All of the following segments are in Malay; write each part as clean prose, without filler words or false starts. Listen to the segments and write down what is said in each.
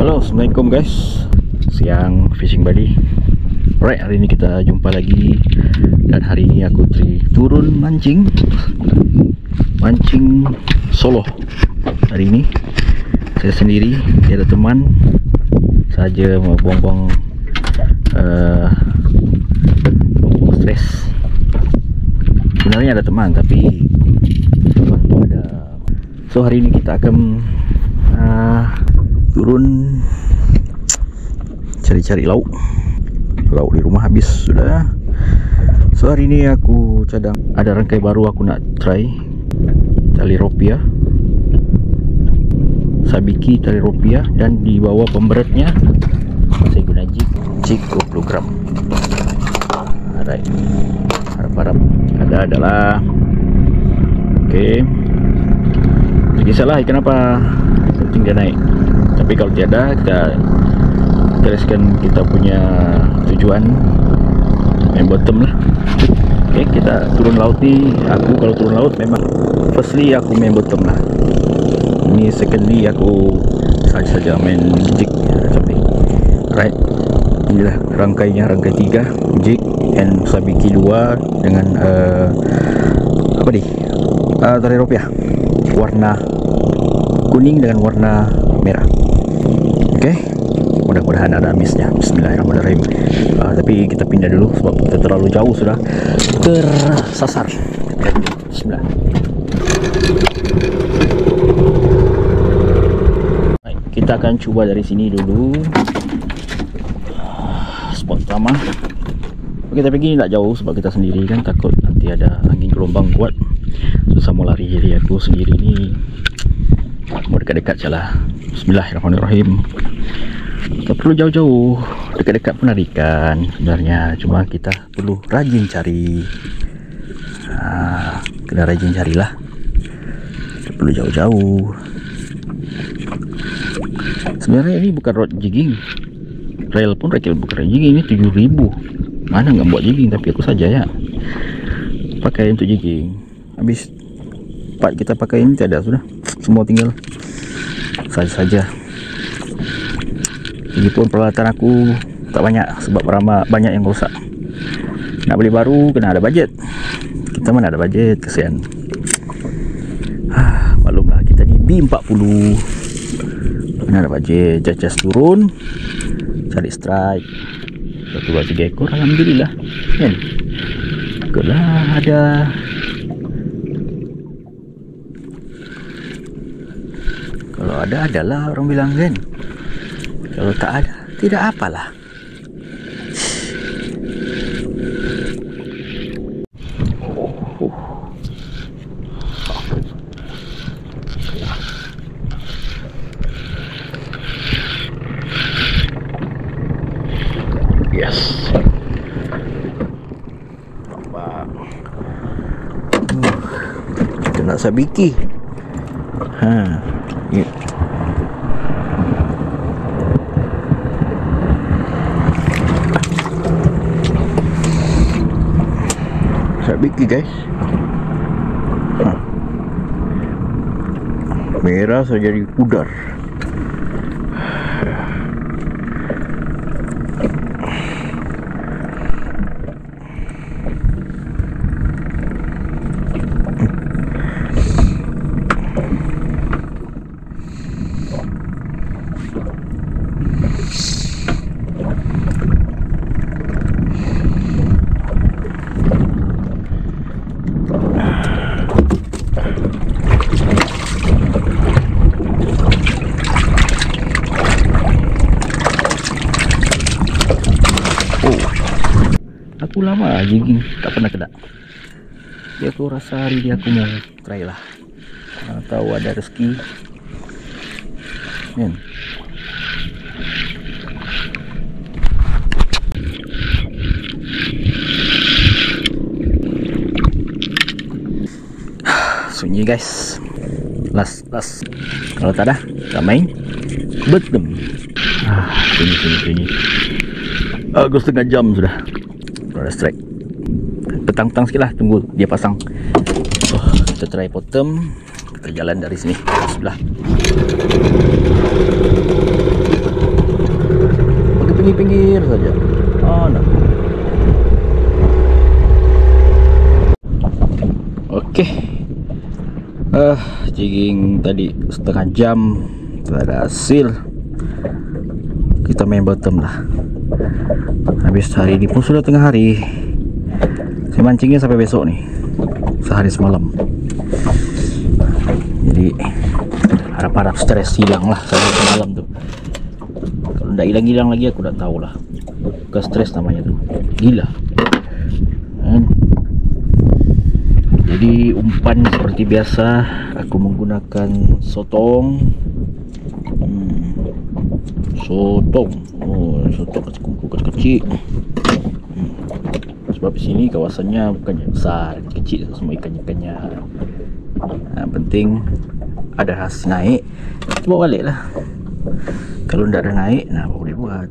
Halo, assalamualaikum guys. Siang fishing buddy. Alright, hari ini kita jumpa lagi. Dan hari ini aku turun mancing solo. Hari ini saya sendiri, tidak ada teman. Saja mau buang-buang stres. Sebenarnya ada teman, tapi teman tu ada. So hari ini kita akan turun cari-cari lauk di rumah habis sudah. So hari ini aku cadang ada rangkai baru, aku nak try tali ropia sabiki, tali ropia, dan di bawah pemberatnya saya guna jig 20 gram. Alright, harap-harap ada lah. Oke, jadi salah ikan apa, penting dia naik. Tapi kalau tiada, kita teruskan kita punya tujuan main bottom lah. Oke, kita turun laut ni. Aku kalau turun laut memang firstly aku main bottom lah. Ini secondly aku saja main jig sampai. Right, inilah rangkainya, rangkai 3 jig and sabiki 2 dengan apa ni, tali ropia warna kuning dengan warna merah. Oke, mudah-mudahan ada misnya. Bismillahirrahmanirrahim. Tapi kita pindah dulu sebab kita terlalu jauh, sudah tersasar. Bismillah. Baik, kita akan coba dari sini dulu. Spot pertama. Oke, tapi ini tak jauh sebab kita sendiri kan, takut nanti ada angin gelombang kuat, susah mau lari. Jadi aku sendiri ni mau dekat-dekat je lah. Bismillahirrahmanirrahim. Tak perlu jauh-jauh, dekat-dekat pun ada ikan sebenarnya, cuma kita perlu rajin cari. Kena rajin carilah, tak perlu jauh-jauh. Sebenarnya ini bukan rod jigging, reel pun bukan rod jigging. Ini 7.000, mana nggak buat jigging, tapi aku saja ya pakai untuk jigging. Habis part kita pakai ini tidak ada, sudah semua tinggal saja. Begitupun peralatan aku tak banyak sebab banyak yang rosak. Nak beli baru kena ada budget. Kita mana ada budget, kesian. Maklumlah kita ni B40, kena ada budget. Just turun cari strike 1-2-3 ekor, alhamdulillah kan. Kelah ada. Kalau ada, adalah orang bilang kan. Kalau tak ada, tidak apalah. Yes. Kena sabiki. Ya. Sabiki guys. Merah saja jadi pudar. Aku lama jigging tak pernah kena. Jadi aku rasa hari ini aku mau try lah. Tahu ada rezeki kan. Sunyi guys. Last. Kalau tak ada, tak main bottom. Sunyi. Aku setengah jam sudah. Ada strike. Petang-petang sikit lah, tunggu dia pasang. Kita try bottom. Kita jalan dari sini sebelah. pinggir-pinggir saja. Oh, nah. Oke. Jigging tadi setengah jam tidak ada hasil. Kita main bottom lah. Habis hari ini pun sudah tengah hari. Saya mancingnya sampai besok nih, sehari semalam. Jadi harap-harap stres hilang lah sehari semalam tuh. Kalau tidak hilang-hilang lagi aku tidak tahu lah. Bukan stres namanya tuh, gila. Jadi umpan seperti biasa, aku menggunakan sotong. Sotong, oh sotong kecil-kecil. Sebab sini kawasannya bukannya besar, kecil semua ikan-ikannya. Nah, penting ada hasil naik, bawa balik lah. Kalau tidak ada naik, nah boleh buat.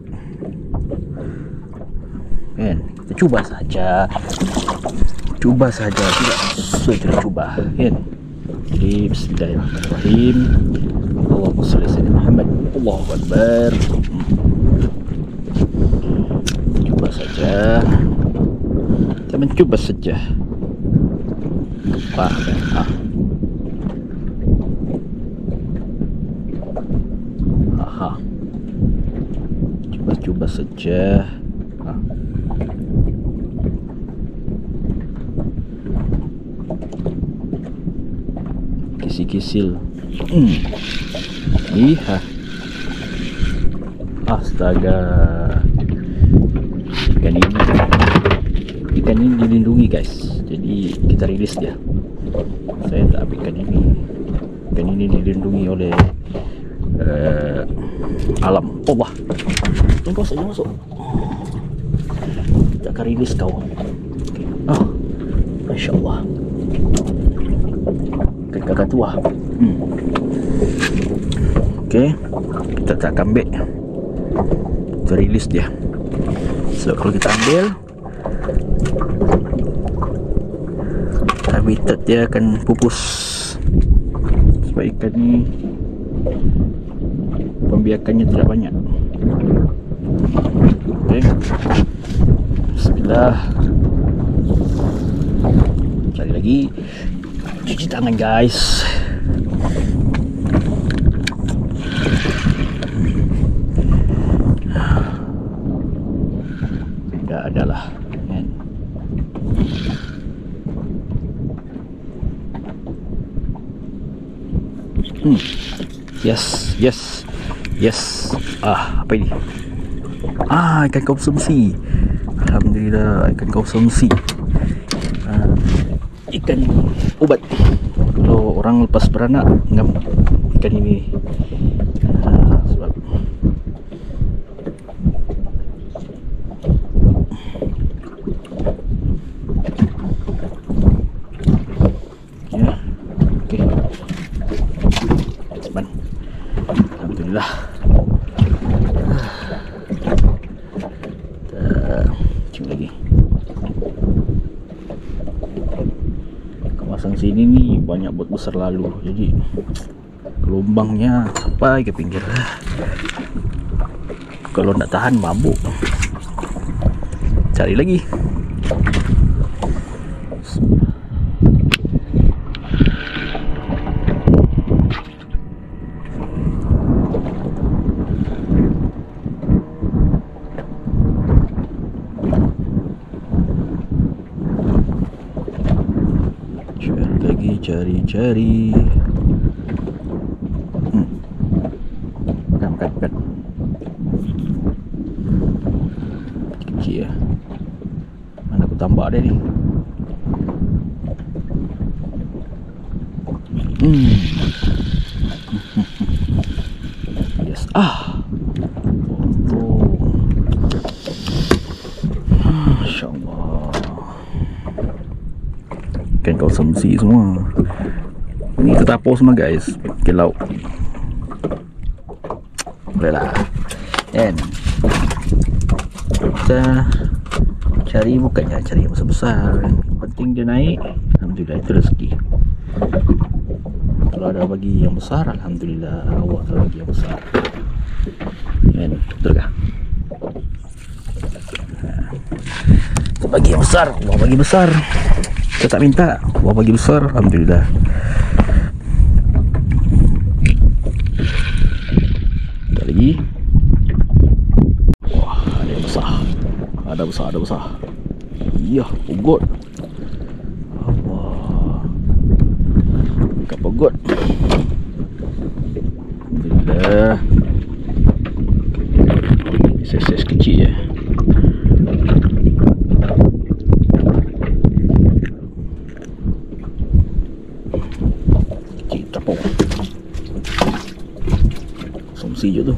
Kan, kita coba saja. Coba saja, tidak sesuai kita coba. Kan. Jadi bismillahirrahmanirrahim. Allahumma shalli ala Muhammad. Allahu akbar. Coba saja. Kita mencoba saja. Aha. Coba saja. Kisi-kisil. Iya. Astaga. Ikan ini dilindungi guys. Jadi kita rilis dia. Saya tak ambil ikan ini. Ikan ini dilindungi oleh alam. Oh wah. Tunggu saja masuk. Kita akan rilis kau. Okay. Oh, Masya Allah. Ikan kakak tua. Okey, kita tak ambil. Kita rilis dia. So kalau kita ambil, habitat dia akan pupus. Sebab ikan ni pembiakannya tidak banyak. Okey. Bismillah. Cari lagi. Cuci tangan guys. Tidak ada lah kan? Yes, yes, yes. Apa ini? Ikan konsumsi. Alhamdulillah, ikan konsumsi. Ikan ubat. Kalau orang lepas beranak ngam ikan ini. Sebab ya, oke. Alhamdulillah. Kita lagi. Kawasan sini nih banyak bot besar lalu, jadi gelombangnya sampai ke pinggir. Kalau nak tahan mabuk. Cari lagi. Cari. Makan. Kecil ya. Mana aku tambah dia ni. Yes. Masya Allah. Ikan konsumsi semua. Ini tetapau semua guys. Ke laut. Bolehlah. And kita cari, bukannya cari yang besar-besar. Penting dia naik. Alhamdulillah, itu rezeki. Kalau ada bagi yang besar, alhamdulillah Allah telah bagi yang besar. And betul kah? bagi yang besar, Allah bagi besar. Kita tak minta, Allah bagi besar, alhamdulillah. Sekali lagi. Wah, ada yang besar. Ada besar. Iya, pugut. Allah. Ikan pugut. Alhamdulillah. Saiz kecil je. Kecil terpau. Somsi je tu.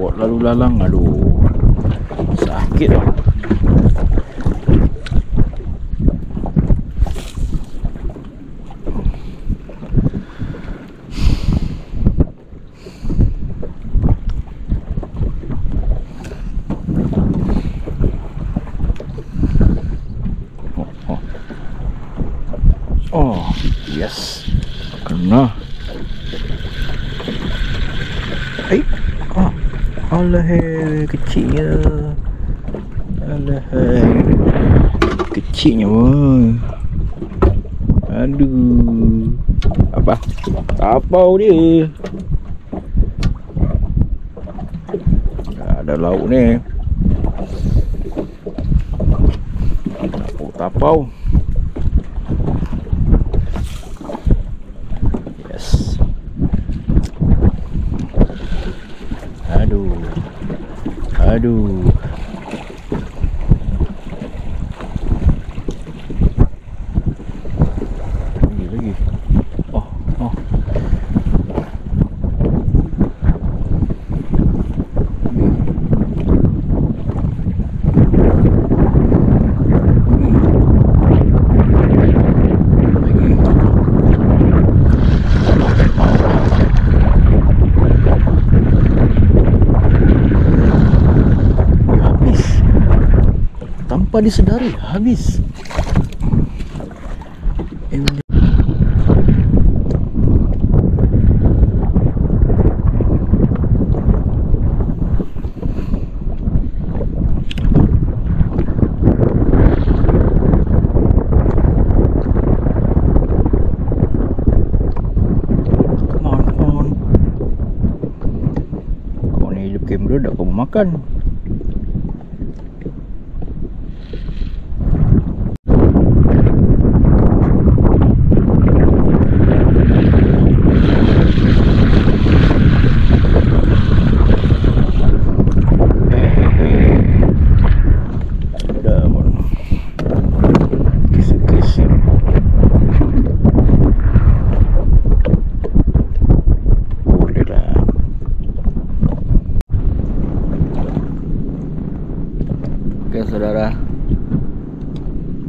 Buat lalu lalang, aduh, sakit lah. Oh, yes, kena. Alah, kecilnya. Alah, kecilnya. Aduh, apa? Tapau dia. Ada lauk ni. Tapau. Yes. Aduh. Lagi. Oh. Tanpa disedari, habis. Kau ni hidup kamera dah kau makan. Oke saudara,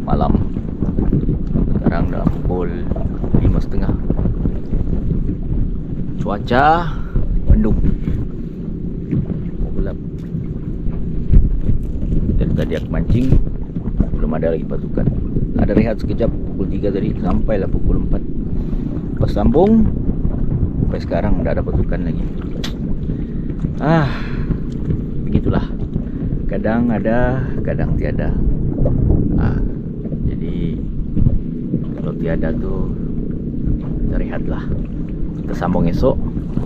malam. Sekarang dah pukul 5.30. Cuaca mendung, gelap. Dari tadi aku mancing, belum ada lagi pasukan. Ada rehat sekejap pukul 3 tadi, sampailah pukul 4. Pas sambung, sampai sekarang tidak ada pasukan lagi. Begitulah. Kadang ada, kadang tiada. Jadi kalau tiada tuh kita rehatlah. Kita sambung esok.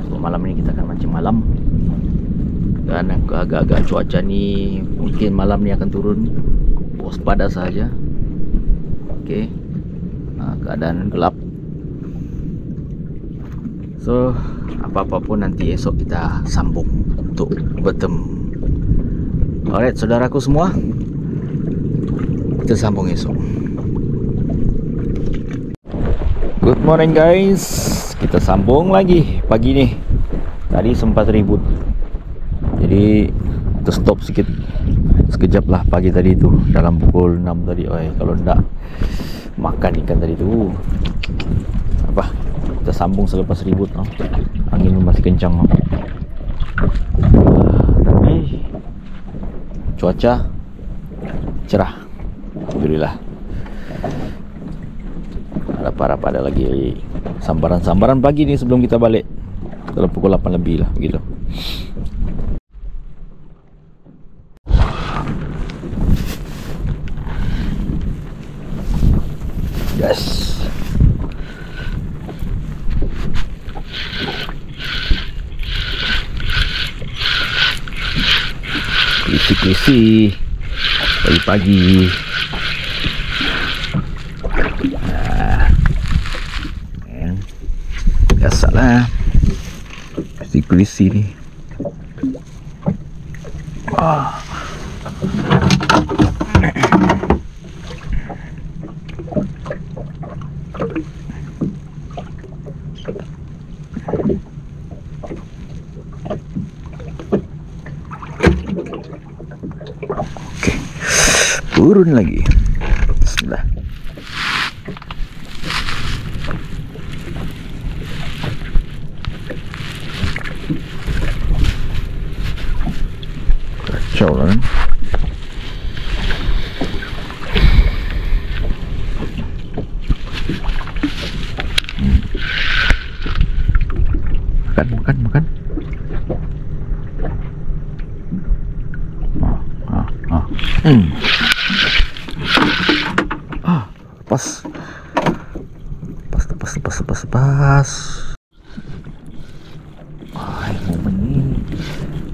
So, malam ini kita akan mancing malam. Dan agak-agak cuaca ni mungkin malam ni akan turun. Waspada saja. Okey. Keadaan gelap. So apa-apa pun nanti esok kita sambung untuk bertemu. Alright saudaraku semua, kita sambung esok. Good morning guys, kita sambung lagi pagi ni. Tadi sempat ribut, jadi kita stop sikit sekejap lah pagi tadi tu, dalam pukul 6 tadi. Kalau ndak makan ikan tadi tu apa, kita sambung selepas ribut. Angin masih kencang. Tapi cuaca cerah. Alhamdulillah. Harap-harap ada lagi sambaran pagi ni sebelum kita balik. Dalam pukul 8 lebih lah begitu. Yes. Isi pagi-pagi. Biasalah kulisi ni. Okey. Turun lagi. Bismillah. Kacau lah kan. Makan. Lepas.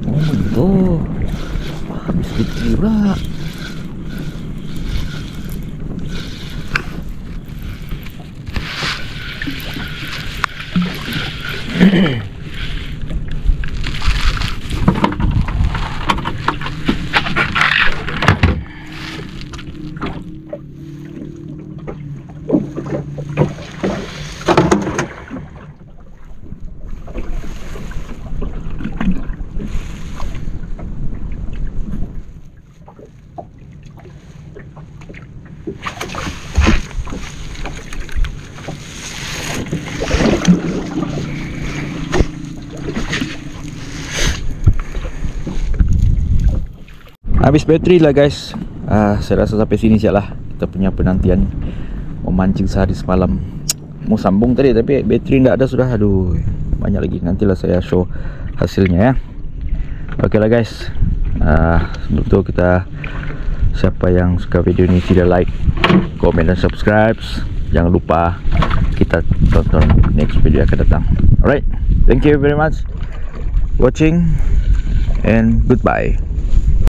Momen tu habis fikir pula. Habis bateri lah guys. Saya rasa sampai sini siap lah kita punya penantian memancing sehari semalam. Mau sambung tadi tapi bateri tidak ada sudah. Aduh, banyak lagi. Nantilah saya show hasilnya ya. Oke lah guys. Sebelum itu kita, siapa yang suka video ini tidak like, komen dan subscribe. Jangan lupa kita tonton next video akan datang. Alright, thank you very much watching and goodbye.